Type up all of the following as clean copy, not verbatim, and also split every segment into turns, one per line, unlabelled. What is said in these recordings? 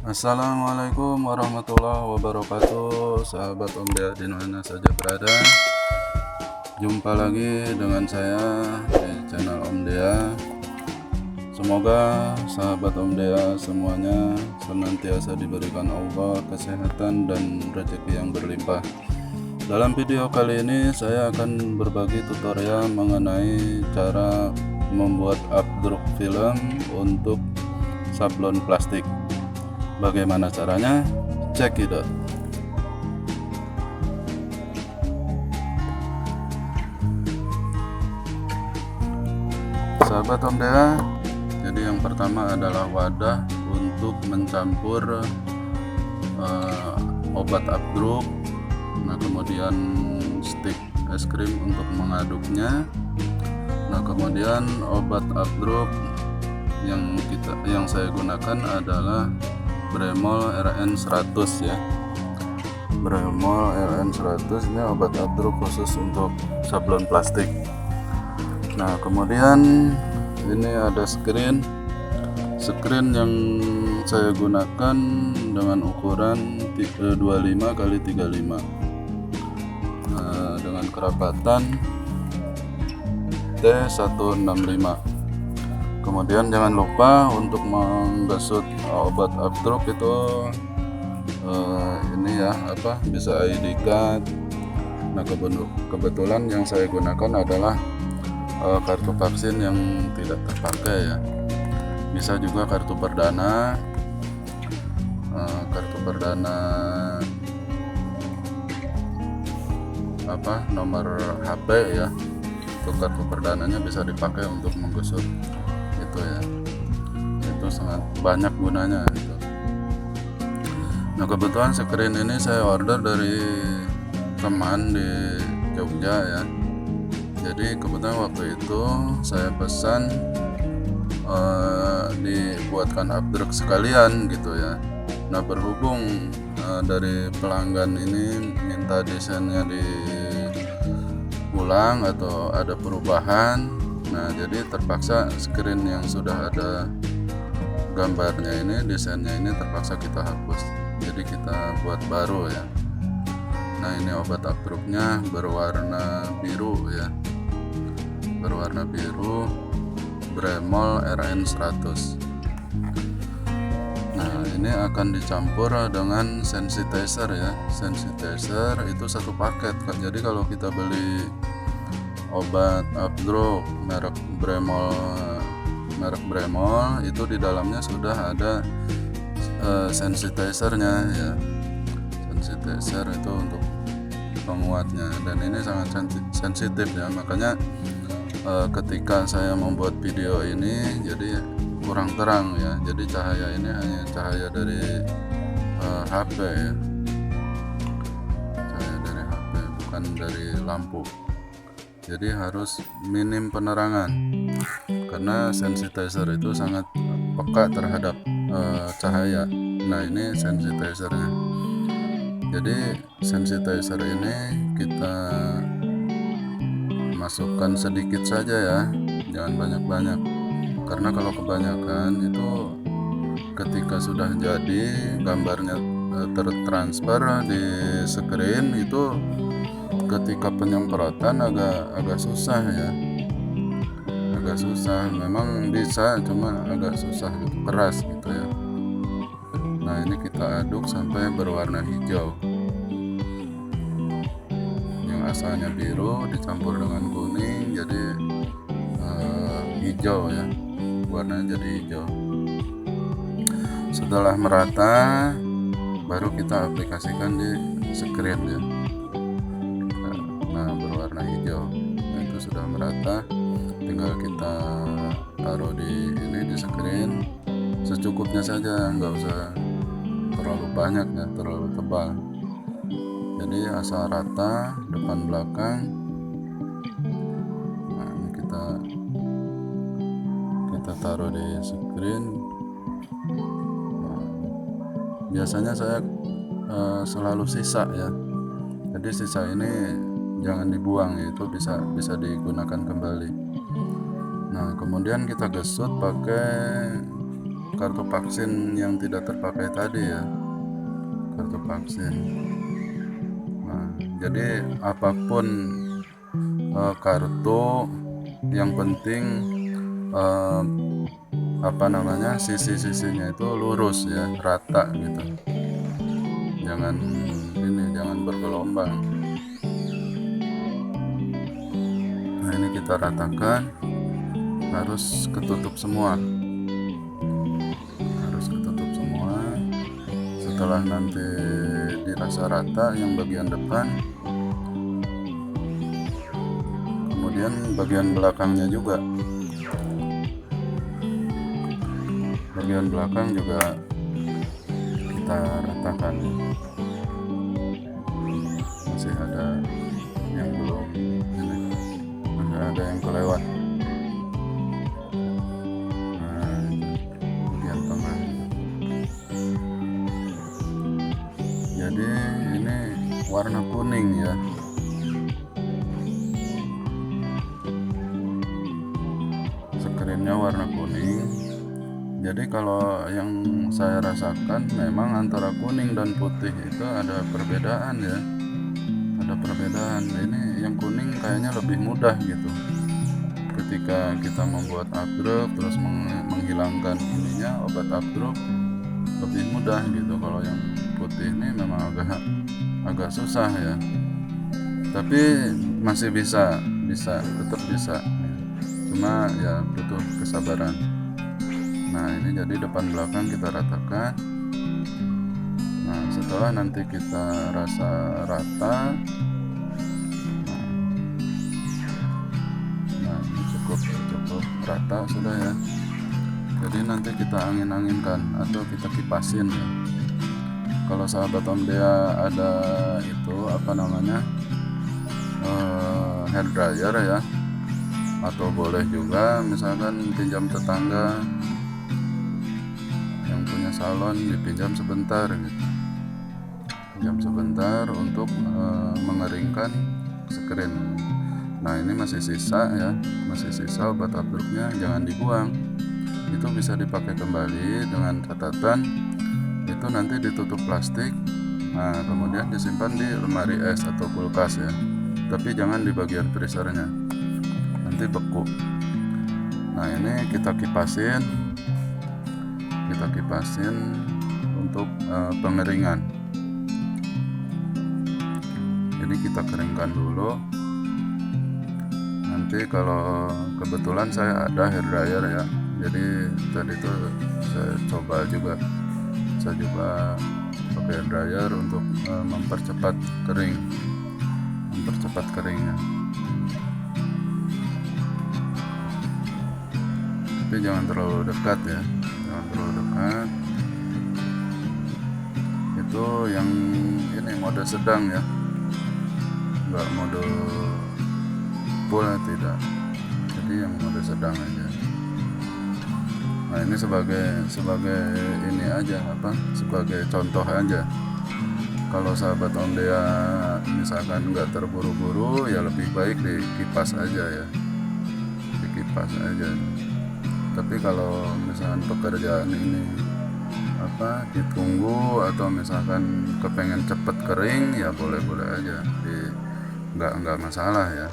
Assalamualaikum warahmatullahi wabarakatuh, sahabat Om Dea di mana saja berada. Jumpa lagi dengan saya di channel Om Dea. Semoga sahabat Om Dea semuanya senantiasa diberikan Allah kesehatan dan rezeki yang berlimpah. Dalam video kali ini saya akan berbagi tutorial mengenai cara membuat abdruk film untuk sablon plastik. Bagaimana caranya? Check it out. Sahabat Om Dea, jadi yang pertama adalah wadah untuk mencampur obat abdruk. Nah, kemudian stik es krim untuk mengaduknya. Nah, kemudian obat abdruk yang saya gunakan adalah Bremol RN 100 ya. Bremol RN 100 ini obat abdruk khusus untuk sablon plastik. Nah, kemudian ini ada screen yang saya gunakan dengan ukuran 25 kali 35 dengan kerapatan T165. Kemudian jangan lupa untuk menggesut obat abdruk itu ini ya, bisa ID card. Nah, kebetulan yang saya gunakan adalah kartu vaksin yang tidak terpakai ya. Bisa juga kartu perdana, nomor HP ya. Untuk kartu perdananya bisa dipakai untuk menggusur itu ya. Itu sangat banyak gunanya itu. Nah, kebetulan screen ini saya order dari teman di Jogja ya. Jadi kebetulan waktu itu saya pesan dibuatkan abdruk sekalian gitu ya. Nah, berhubung dari pelanggan ini minta desainnya diulang atau ada perubahan, nah jadi terpaksa screen yang sudah ada gambarnya ini, desainnya ini terpaksa kita hapus. Jadi kita buat baru ya. Nah, ini obat abdruknya berwarna biru ya. Berwarna biru, Bremol RN 100. Nah, ini akan dicampur dengan sensitizer ya. Sensitizer itu satu paket kan. Jadi kalau kita beli obat abdruk merek Bremol itu di dalamnya sudah ada sensitizernya ya. Sensitizer itu untuk penguatnya, dan ini sangat sensitif ya. Makanya ketika saya membuat video ini jadi kurang terang ya. Jadi cahaya ini hanya cahaya dari HP ya. Cahaya dari HP, bukan dari lampu. Jadi harus minim penerangan karena sensitizer itu sangat peka terhadap cahaya. Nah, ini sensitizernya. Jadi sensitizer ini kita masukkan sedikit saja ya, jangan banyak-banyak. Karena kalau kebanyakan itu ketika sudah jadi gambarnya tertransfer di screen itu, ketika penyemprotan agak susah ya. Agak susah, memang bisa, cuma agak susah gitu, keras gitu ya. Nah, ini kita aduk sampai berwarna hijau. Yang asalnya biru dicampur dengan kuning jadi hijau ya. Warnanya jadi hijau. Setelah merata baru kita aplikasikan di screen ya. Nah, berwarna hijau. Nah, itu sudah merata, tinggal kita taruh di screen secukupnya saja, nggak usah terlalu banyak ya, terlalu tebal. Jadi asal rata depan belakang. Nah, ini kita taruh di screen. Nah, biasanya saya selalu sisa ya. Jadi sisa ini jangan dibuang, itu bisa digunakan kembali. Nah, kemudian kita gesut pakai kartu vaksin yang tidak terpakai tadi ya, kartu vaksin. Nah, jadi apapun kartu, yang penting sisi-sisinya itu lurus ya, rata gitu. Jangan bergelombang. Nah, ini kita ratakan, harus ketutup semua. Setelah nanti dirasa rata yang bagian depan, kemudian bagian belakangnya juga. Bagian belakang juga kita ratakan. Masih ada yang belum ini, masih ada yang kelewat. Nah, bagian tengah. Jadi ini warna kuning ya. Screennya warna kuning. Jadi kalau yang saya rasakan memang antara kuning dan putih itu ada perbedaan ya. Ada perbedaan. Ini yang kuning kayaknya lebih mudah gitu. Ketika kita membuat updrop terus menghilangkan ininya, obat updrop lebih mudah gitu. Kalau yang putih ini memang agak susah ya. Tapi masih bisa, tetap bisa. Cuma ya butuh kesabaran. Nah, ini jadi depan belakang kita ratakan. Nah, setelah nanti kita rasa rata, nah ini cukup rata sudah ya. Jadi nanti kita angin-anginkan atau kita kipasin ya. Kalau sahabat Om Dea ada itu hair dryer ya, atau boleh juga misalkan pinjam tetangga yang punya salon, dipinjam sebentar gitu. Pinjam sebentar untuk mengeringkan screen. Nah, ini masih sisa ya, obat updropnya, jangan dibuang. Itu bisa dipakai kembali dengan catatan itu nanti ditutup plastik. Nah, kemudian disimpan di lemari es atau kulkas ya. Tapi jangan di bagian freezernya, nanti beku. Nah, ini kita kipasin untuk pengeringan. Jadi kita keringkan dulu. Nanti kalau kebetulan saya ada hair dryer ya, jadi tadi itu saya coba pakai hair dryer untuk mempercepat keringnya. Tapi jangan terlalu dekat ya, itu yang ini mode sedang ya, enggak mode full, tidak. Jadi yang mode sedang aja. Nah, ini sebagai ini aja sebagai contoh aja. Kalau sahabat Om Dea misalkan nggak terburu-buru ya lebih baik dikipas aja ya, Tapi kalau misalkan pekerjaan ini ditunggu atau misalkan kepengen cepet kering ya boleh aja, nggak masalah ya,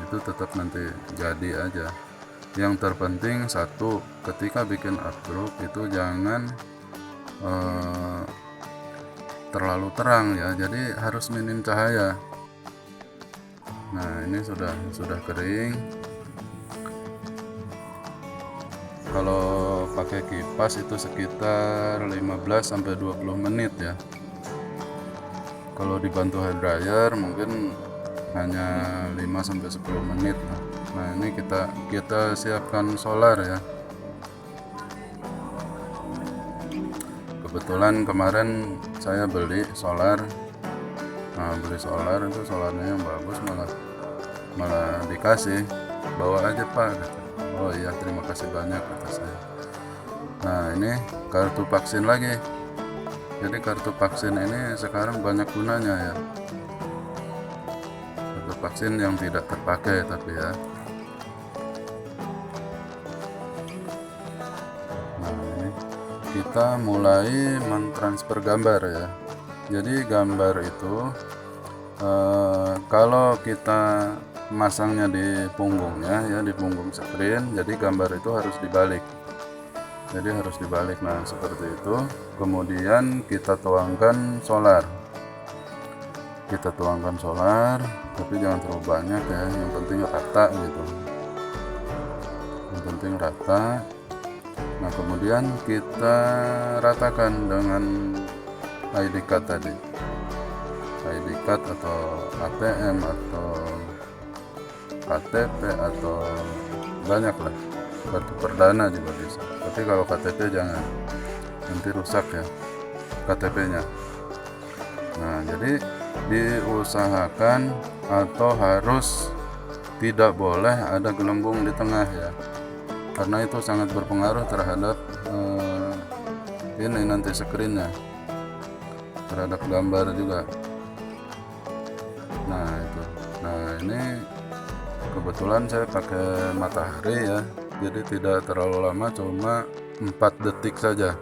itu tetap nanti jadi aja. Yang terpenting satu, ketika bikin updrop itu jangan terlalu terang ya, jadi harus minim cahaya. Nah, ini sudah kering. Kalau pakai kipas itu sekitar 15-20 menit ya. Kalau dibantu hair dryer mungkin hanya 5-10 menit. Nah, ini kita siapkan solar ya. Kebetulan kemarin saya beli solar. Nah, beli solar itu solarnya yang bagus, malah dikasih, bawa aja Pak gitu. Oh iya, terima kasih banyak kata saya. Nah, ini kartu vaksin lagi. Jadi kartu vaksin ini sekarang banyak gunanya ya. Kartu vaksin yang tidak terpakai tapi ya. kita mulai mentransfer gambar ya. Jadi gambar itu kalau kita masangnya di punggungnya ya, di punggung screen, jadi gambar itu harus dibalik. Nah seperti itu. Kemudian kita tuangkan solar. Tapi jangan terlalu banyak ya, yang penting rata gitu. Nah kemudian kita ratakan dengan ID card tadi, ID card atau ATM atau KTP atau banyak lah, kartu perdana juga bisa. Tapi kalau KTP jangan, nanti rusak ya KTP-nya. Nah jadi diusahakan atau harus tidak boleh ada gelembung di tengah ya, karena itu sangat berpengaruh terhadap ini nanti screennya, terhadap gambar juga. Nah itu, nah ini kebetulan saya pakai matahari ya, jadi tidak terlalu lama, cuma 4 detik saja.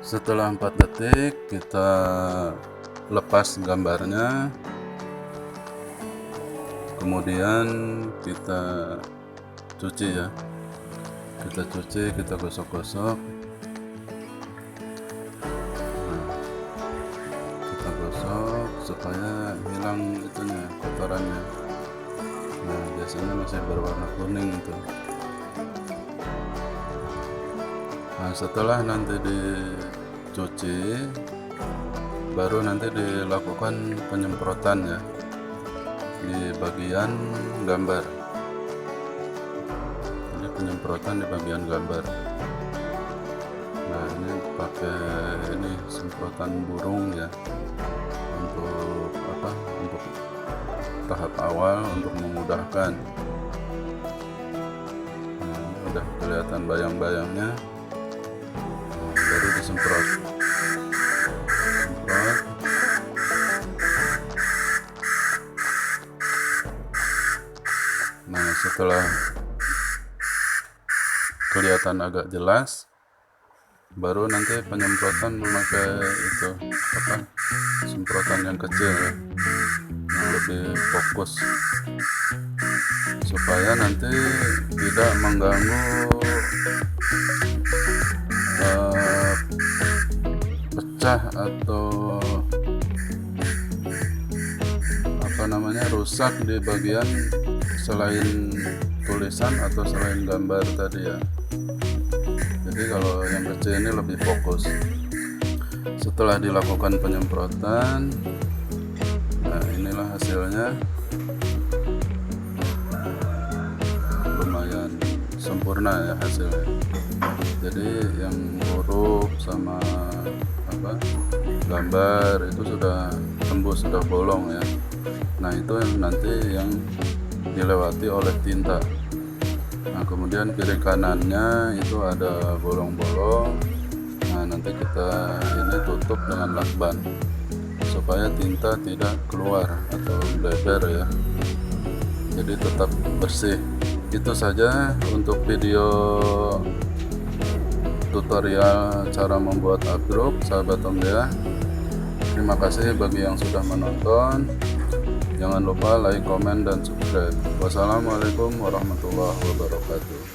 Setelah 4 detik kita lepas gambarnya, kemudian kita cuci ya, kita gosok-gosok. Kita gosok supaya hilang itunya, kotorannya. Nah biasanya masih berwarna kuning itu. Nah setelah nanti dicuci, baru nanti dilakukan penyemprotan ya di bagian gambar. Jadi penyemprotan di bagian gambar. Nah ini pakai ini semprotan burung ya, untuk apa, untuk tahap awal, untuk memudahkan. Nah, ini udah kelihatan bayang-bayangnya. Nah, baru disemprot. Nah setelah kelihatan agak jelas, baru nanti penyemprotan memakai itu apa, semprotan yang kecil ya, yang lebih fokus, supaya nanti tidak mengganggu pecah atau apa namanya, rusak di bagian selain tulisan atau selain gambar tadi ya. Jadi kalau yang kecil ini lebih fokus. Setelah dilakukan penyemprotan, nah inilah hasilnya, lumayan sempurna ya hasilnya. Jadi yang huruf sama apa, gambar itu sudah tembus, sudah bolong ya. Nah itu yang nanti yang dilewati oleh tinta. Nah kemudian kiri kanannya itu ada bolong-bolong. Nah nanti kita ini tutup dengan lakban supaya tinta tidak keluar atau bleber ya, jadi tetap bersih. Itu saja untuk video tutorial cara membuat abdruk, sahabat Omdea. Terima kasih bagi yang sudah menonton. Jangan lupa like, komen, dan subscribe. Wassalamualaikum warahmatullahi wabarakatuh.